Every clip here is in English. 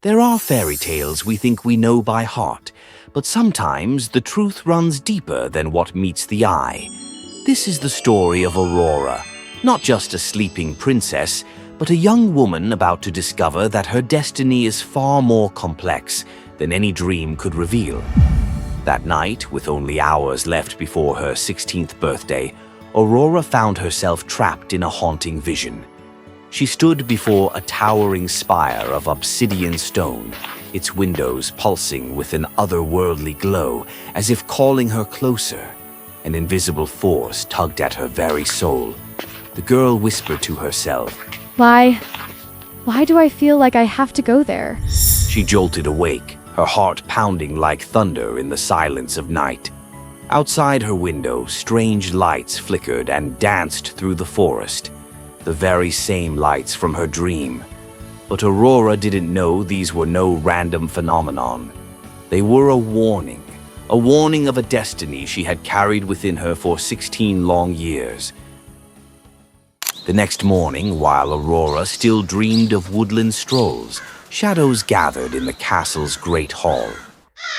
There are fairy tales we think we know by heart, but sometimes the truth runs deeper than what meets the eye. This is the story of Aurora, not just a sleeping princess, but a young woman about to discover that her destiny is far more complex than any dream could reveal. That night, with only hours left before her 16th birthday, Aurora found herself trapped in a haunting vision. She stood before a towering spire of obsidian stone, its windows pulsing with an otherworldly glow, as if calling her closer. An invisible force tugged at her very soul. The girl whispered to herself, Why do I feel like I have to go there? She jolted awake, her heart pounding like thunder in the silence of night. Outside her window, strange lights flickered and danced through the forest, the very same lights from her dream. But Aurora didn't know these were no random phenomenon. They were a warning of a destiny she had carried within her for 16 long years. The next morning, while Aurora still dreamed of woodland strolls, shadows gathered in the castle's great hall.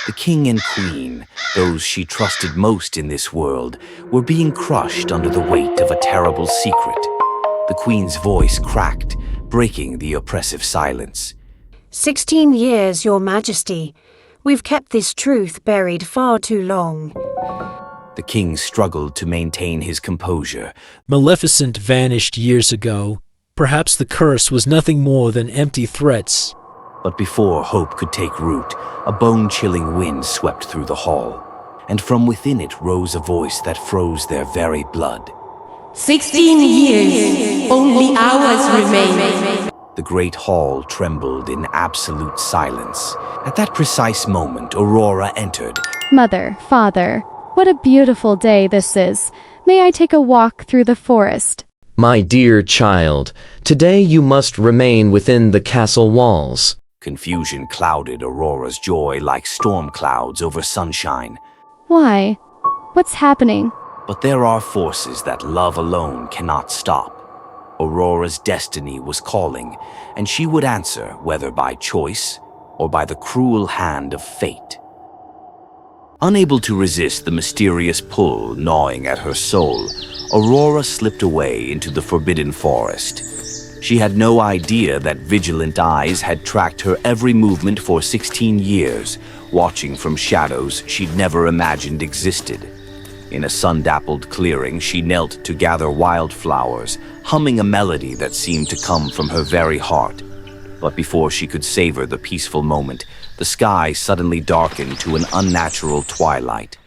The king and queen, those she trusted most in this world, were being crushed under the weight of a terrible secret. The queen's voice cracked, breaking the oppressive silence. 16 years, Your Majesty. We've kept this truth buried far too long. The king struggled to maintain his composure. Maleficent vanished years ago. Perhaps the curse was nothing more than empty threats. But before hope could take root, a bone-chilling wind swept through the hall, and from within it rose a voice that froze their very blood. 16 years, only hours remain. The great hall trembled in absolute silence. At that precise moment, Aurora entered. Mother, Father, what a beautiful day this is. May I take a walk through the forest? My dear child, today you must remain within the castle walls. Confusion clouded Aurora's joy like storm clouds over sunshine. Why? What's happening? But there are forces that love alone cannot stop. Aurora's destiny was calling, and she would answer whether by choice or by the cruel hand of fate. Unable to resist the mysterious pull gnawing at her soul, Aurora slipped away into the forbidden forest. She had no idea that vigilant eyes had tracked her every movement for 16 years, watching from shadows she'd never imagined existed. In a sun-dappled clearing, she knelt to gather wildflowers, humming a melody that seemed to come from her very heart. But before she could savor the peaceful moment, the sky suddenly darkened to an unnatural twilight.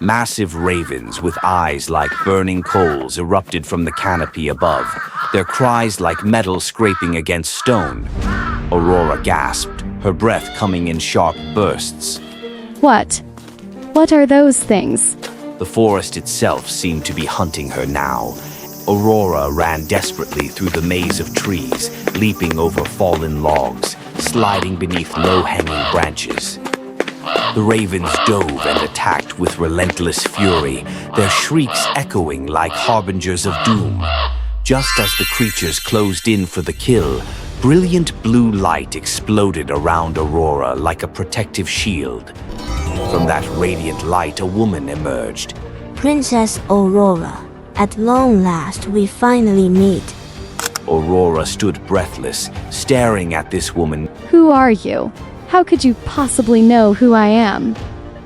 Massive ravens with eyes like burning coals erupted from the canopy above, their cries like metal scraping against stone. Aurora gasped, her breath coming in sharp bursts. What? What are those things? The forest itself seemed to be hunting her now. Aurora ran desperately through the maze of trees, leaping over fallen logs, sliding beneath low-hanging branches. The ravens dove and attacked with relentless fury, their shrieks echoing like harbingers of doom. Just as the creatures closed in for the kill, brilliant blue light exploded around Aurora like a protective shield. From that radiant light, a woman emerged. Princess Aurora, at long last we finally meet. Aurora stood breathless, staring at this woman. Who are you? How could you possibly know who I am?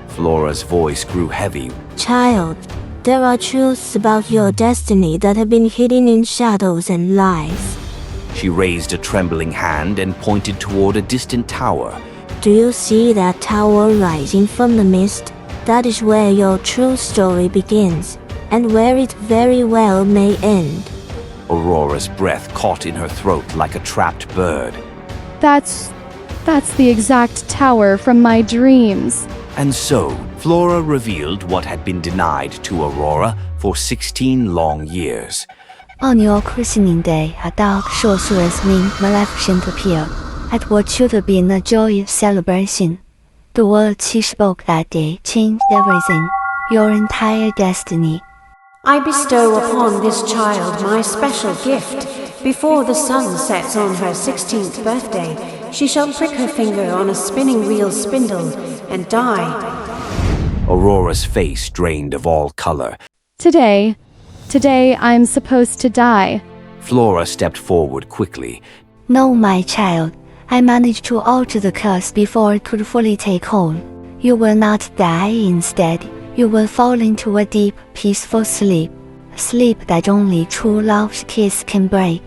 Flora's voice grew heavy. Child, there are truths about your destiny that have been hidden in shadows and lies. She raised a trembling hand and pointed toward a distant tower. Do you see that tower rising from the mist? That is where your true story begins, and where it very well may end. Aurora's breath caught in her throat like a trapped bird. That's the exact tower from my dreams. And so, Flora revealed what had been denied to Aurora for 16 long years. On your christening day, a dark sorceress named Maleficent appeared. At what should have been a joyous celebration. The words she spoke that day changed everything, your entire destiny. I bestow upon this child my special gift before the sun sets on her 16th birthday, she shall prick her finger on a spinning wheel spindle and die. Aurora's face drained of all color. Today I'm supposed to die. Flora stepped forward quickly. No, my child. I managed to alter the curse before it could fully take hold. You will not die. Instead, you will fall into a deep, peaceful sleep. Sleep that only true love's kiss can break.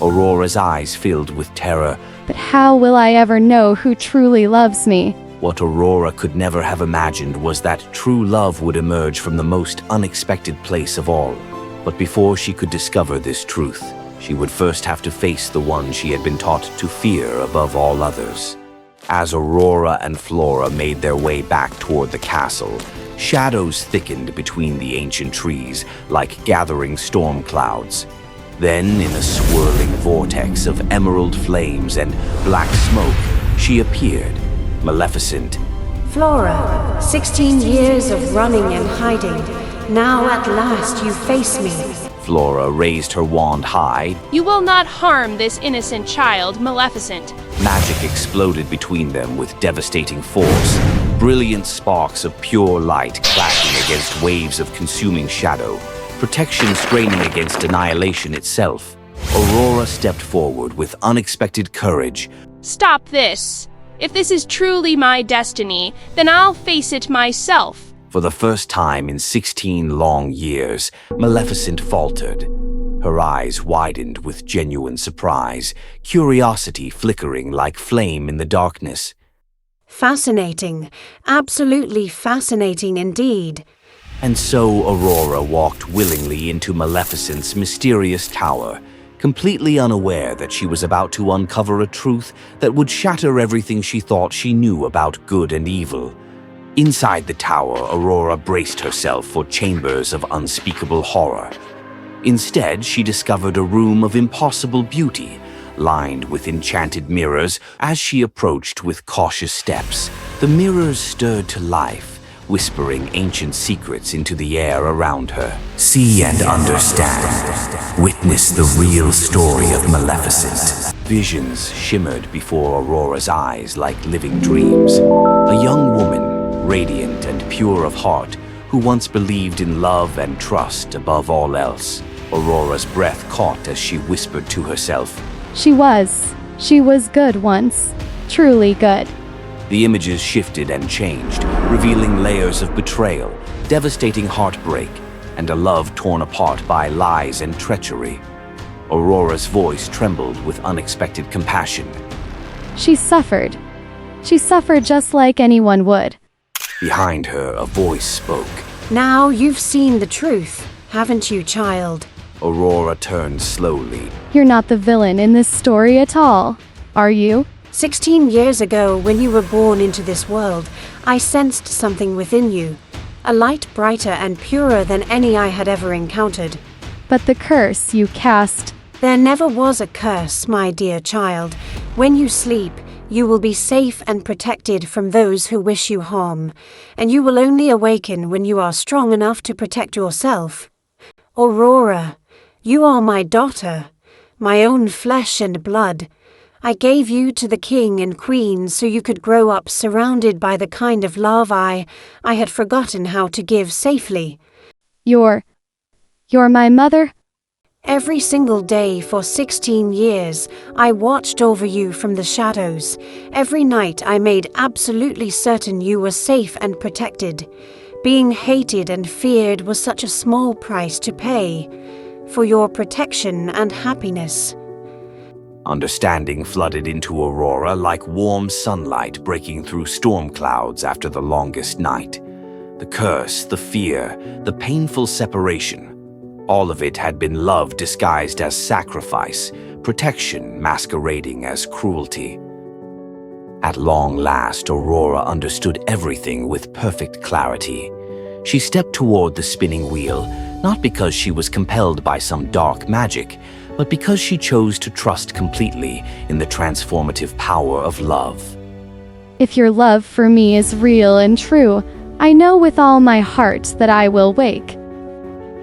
Aurora's eyes filled with terror. But how will I ever know who truly loves me? What Aurora could never have imagined was that true love would emerge from the most unexpected place of all. But before she could discover this truth, she would first have to face the one she had been taught to fear above all others. As Aurora and Flora made their way back toward the castle, shadows thickened between the ancient trees like gathering storm clouds. Then, in a swirling vortex of emerald flames and black smoke, she appeared, Maleficent. Flora, 16 years of running and hiding. Now at last you face me. Flora raised her wand high. You will not harm this innocent child, Maleficent. Magic exploded between them with devastating force, brilliant sparks of pure light clashing against waves of consuming shadow, protection straining against annihilation itself. Aurora stepped forward with unexpected courage. Stop this. If this is truly my destiny, then I'll face it myself. For the first time in 16 long years, Maleficent faltered. Her eyes widened with genuine surprise, curiosity flickering like flame in the darkness. Fascinating. Absolutely fascinating indeed. And so Aurora walked willingly into Maleficent's mysterious tower, completely unaware that she was about to uncover a truth that would shatter everything she thought she knew about good and evil. Inside the tower, Aurora braced herself for chambers of unspeakable horror. Instead, she discovered a room of impossible beauty, lined with enchanted mirrors. As she approached with cautious steps, the mirrors stirred to life, whispering ancient secrets into the air around her. See and understand. Witness the real story of Maleficent. Visions shimmered before Aurora's eyes like living dreams. A young woman, radiant and pure of heart, who once believed in love and trust above all else. Aurora's breath caught as she whispered to herself, She was good once. Truly good. The images shifted and changed, revealing layers of betrayal, devastating heartbreak, and a love torn apart by lies and treachery. Aurora's voice trembled with unexpected compassion. She suffered. She suffered just like anyone would. Behind her, a voice spoke. Now you've seen the truth, haven't you, child? Aurora turned slowly. You're not the villain in this story at all, are you? 16 years ago, when you were born into this world, I sensed something within you. A light brighter and purer than any I had ever encountered. But the curse you cast. There never was a curse, my dear child. When you sleep, you will be safe and protected from those who wish you harm, and you will only awaken when you are strong enough to protect yourself. Aurora, you are my daughter, my own flesh and blood. I gave you to the king and queen so you could grow up surrounded by the kind of love I had forgotten how to give safely. You're my mother? Every single day for 16 years, I watched over you from the shadows. Every night I made absolutely certain you were safe and protected. Being hated and feared was such a small price to pay for your protection and happiness. Understanding flooded into Aurora like warm sunlight breaking through storm clouds after the longest night. The curse, the fear, the painful separation, all of it had been love disguised as sacrifice, protection masquerading as cruelty. At long last, Aurora understood everything with perfect clarity. She stepped toward the spinning wheel, not because she was compelled by some dark magic, but because she chose to trust completely in the transformative power of love. If your love for me is real and true, I know with all my heart that I will wake.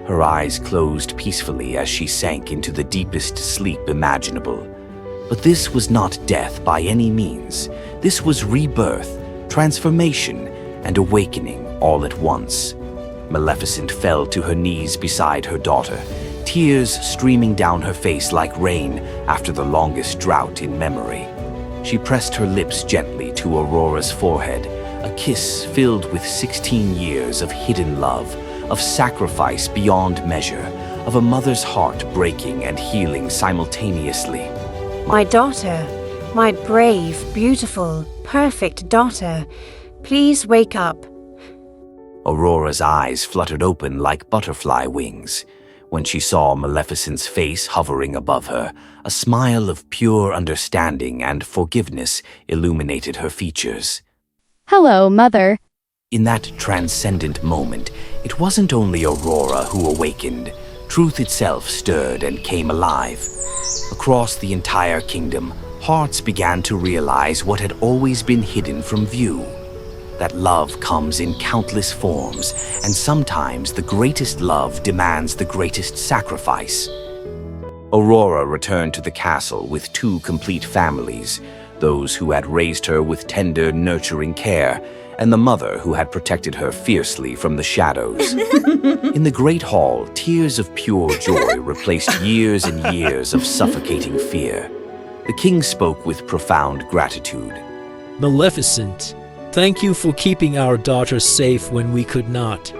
Her eyes closed peacefully as she sank into the deepest sleep imaginable. But this was not death by any means. This was rebirth, transformation, and awakening all at once. Maleficent fell to her knees beside her daughter, tears streaming down her face like rain after the longest drought in memory. She pressed her lips gently to Aurora's forehead, a kiss filled with 16 years of hidden love, of sacrifice beyond measure, of a mother's heart breaking and healing simultaneously. My daughter, my brave, beautiful, perfect daughter, please wake up. Aurora's eyes fluttered open like butterfly wings. When she saw Maleficent's face hovering above her, a smile of pure understanding and forgiveness illuminated her features. Hello, Mother. In that transcendent moment, it wasn't only Aurora who awakened. Truth itself stirred and came alive. Across the entire kingdom, hearts began to realize what had always been hidden from view. That love comes in countless forms, and sometimes the greatest love demands the greatest sacrifice. Aurora returned to the castle with two complete families, those who had raised her with tender, nurturing care, and the mother who had protected her fiercely from the shadows. In the great hall, tears of pure joy replaced years and years of suffocating fear. The king spoke with profound gratitude. Maleficent, thank you for keeping our daughter safe when we could not.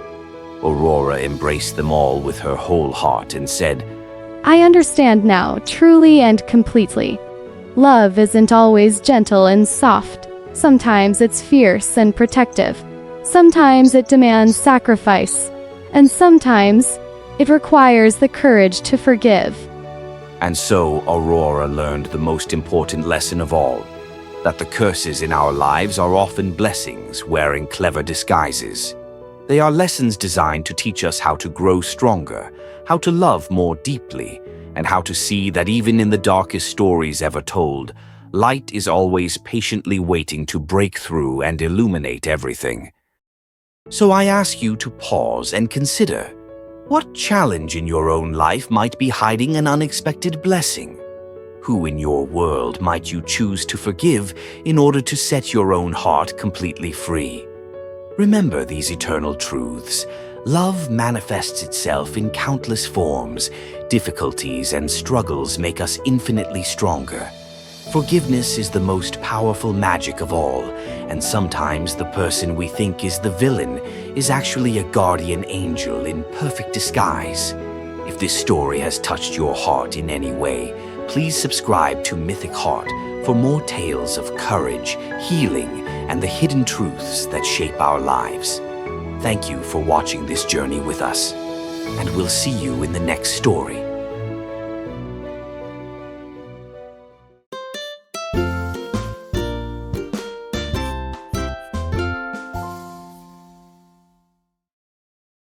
Aurora embraced them all with her whole heart and said, I understand now, truly and completely. Love isn't always gentle and soft. Sometimes it's fierce and protective. Sometimes it demands sacrifice. And sometimes it requires the courage to forgive. And so Aurora learned the most important lesson of all, that the curses in our lives are often blessings wearing clever disguises. They are lessons designed to teach us how to grow stronger, how to love more deeply, and how to see that even in the darkest stories ever told, light is always patiently waiting to break through and illuminate everything. So I ask you to pause and consider, what challenge in your own life might be hiding an unexpected blessing? Who in your world might you choose to forgive in order to set your own heart completely free? Remember these eternal truths. Love manifests itself in countless forms. Difficulties and struggles make us infinitely stronger. Forgiveness is the most powerful magic of all, and sometimes the person we think is the villain is actually a guardian angel in perfect disguise. If this story has touched your heart in any way, please subscribe to Mythic Heart for more tales of courage, healing, and the hidden truths that shape our lives. Thank you for watching this journey with us, and we'll see you in the next story.